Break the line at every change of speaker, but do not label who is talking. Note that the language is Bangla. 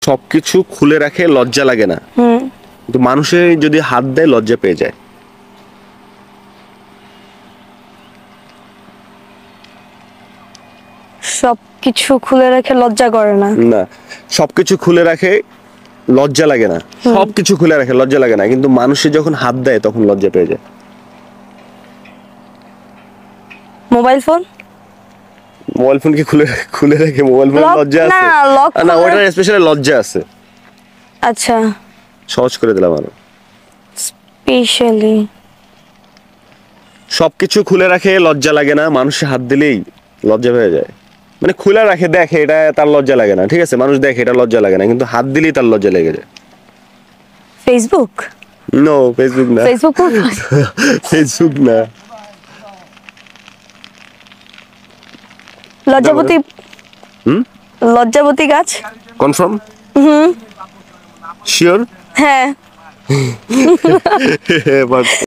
সবকিছু খুলে রাখে, লজ্জা লাগে না, কিন্তু মানুষে যদি হাত দেয় লজ্জা পেয়ে যায়।
সবকিছু খুলে রেখে লজ্জা করে না।
না, সবকিছু খুলে রাখে লজ্জা লাগে না, সবকিছু খুলে রাখে লজ্জা লাগে না, কিন্তু মানুষে যখন হাত দেয় তখন লজ্জা পেয়ে যায়।
Mobile phone.
মোবাইল ফোন কি খুলে খুলে রাখে? মোবাইল ফোনে লজ্জা আছে?
না, লক
না, ওটার স্পেশালি লজ্জা আছে।
আচ্ছা,
সহজ করে দিলাম আরো।
স্পেশালি
সবকিছু খুলে রাখে, লজ্জা লাগে না, মানুষে হাত দিলেই লজ্জা পেয়ে যায়। মানে খুলে রাখে, দেখে, এটা তার লজ্জা লাগে না, ঠিক আছে, মানুষ দেখে, এটা লজ্জা লাগে না, কিন্তু হাত দিলেই তার লজ্জা লেগে যায়।
ফেসবুক।
নো, ফেসবুক না।
ফেসবুক
ফেসবুক না।
লজ্জাবতী। লজ্জাবতী গাছ।
কনফার্ম? শিওর?
হ্যাঁ।
বাট